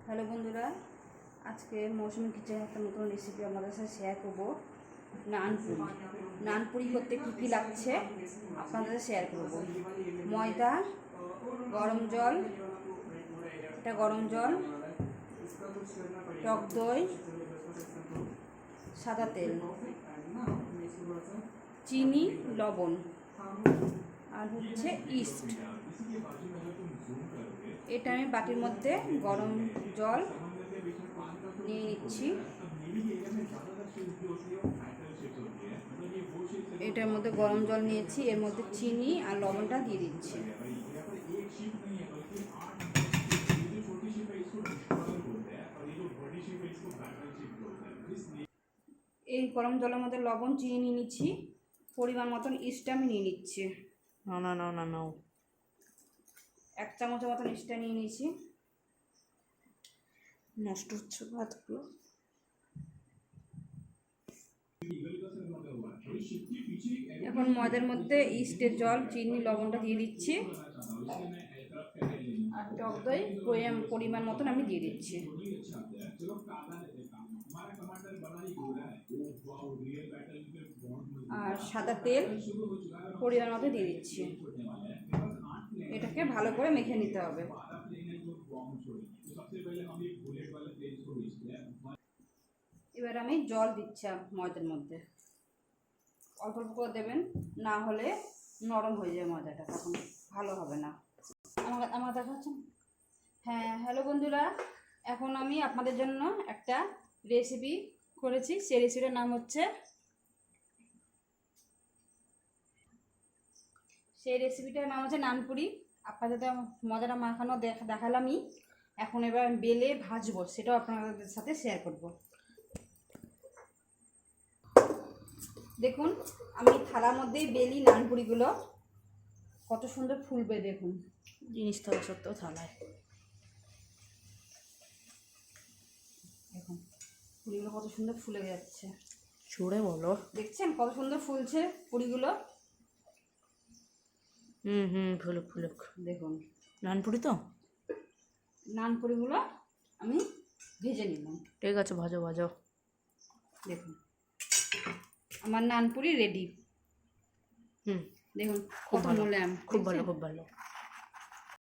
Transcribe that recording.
Hello বন্ধুরা, আজকে মৌসুমি kitchen একটা নতুন রেসিপি আমাদের সাথে শেয়ার করবো। নানপুরি করতে কী কী লাগছে আপনাদের সাথে শেয়ার করবো। ময়দা, গরম জল, এটা গরম জল, টক দই, সাদা তেল, চিনি, লবণ আর হচ্ছে ইস্ট। এটা আমি বাটির মধ্যে গরম জল নিয়ে নিচ্ছি। এটার মধ্যে গরম জল নিয়েছি, এর মধ্যে চিনি আর লবণটা দিয়ে দিচ্ছি। এই গরম জলের মধ্যে লবণ, চিনি নিয়ে নিচ্ছি, পরিমাণ মতন ইস্ট আমি নিয়ে নিচ্ছি। না 1 চামচের মতন ইস্টটা নিয়ে নিয়েছি। নষ্ট হচ্ছে ভাতগুলো। এখন ময়দার মধ্যে ইস্টের জল, চিনি, লবণটা দিয়ে দিচ্ছি আর টক দই পরিমাণ মতন আমি দিয়ে দিচ্ছি। আর সাদা তেল পরিমাণ মতো দিয়ে দিচ্ছি। এটাকে ভালো করে মেখে নিতে হবে। এবার আমি জল দিচ্ছি ময়দার মধ্যে, অল্প অল্প করে দেবেন, না হলে নরম হয়ে যায় ময়দাটা, তখন ভালো হবে না। আমার দেখাচ্ছে। হ্যাঁ, হ্যালো বন্ধুরা, এখন আমি আপনাদের জন্য একটা রেসিপি করেছি। সেই রেসিপিটার নাম হচ্ছে নানপুরি। আপনাদের তো মজাটা মাখানো দেখালামই। এখন এবার বেলে ভাজবো, সেটাও আপনাদের সাথে শেয়ার করব। দেখুন, আমি থালার মধ্যেই বেলি নানপুরিগুলো, কত সুন্দর ফুলবে দেখুন। জিনিস থাকা সত্ত্বেও থালায় দেখুন পুরিগুলো কত সুন্দর ফুলে যাচ্ছে। ছুঁড়ে বলো, দেখছেন কত সুন্দর ফুলছে পুরিগুলো। ফুলুক ফুলুক। দেখুন নানপুরি তো, নানপুরিগুলো আমি ভেজে নিলাম। ঠিক আছে, ভাজো ভাজো। দেখুন আমার নানপুরি রেডি। দেখুন কত মোলায়েম, খুব ভালো খুব ভালো।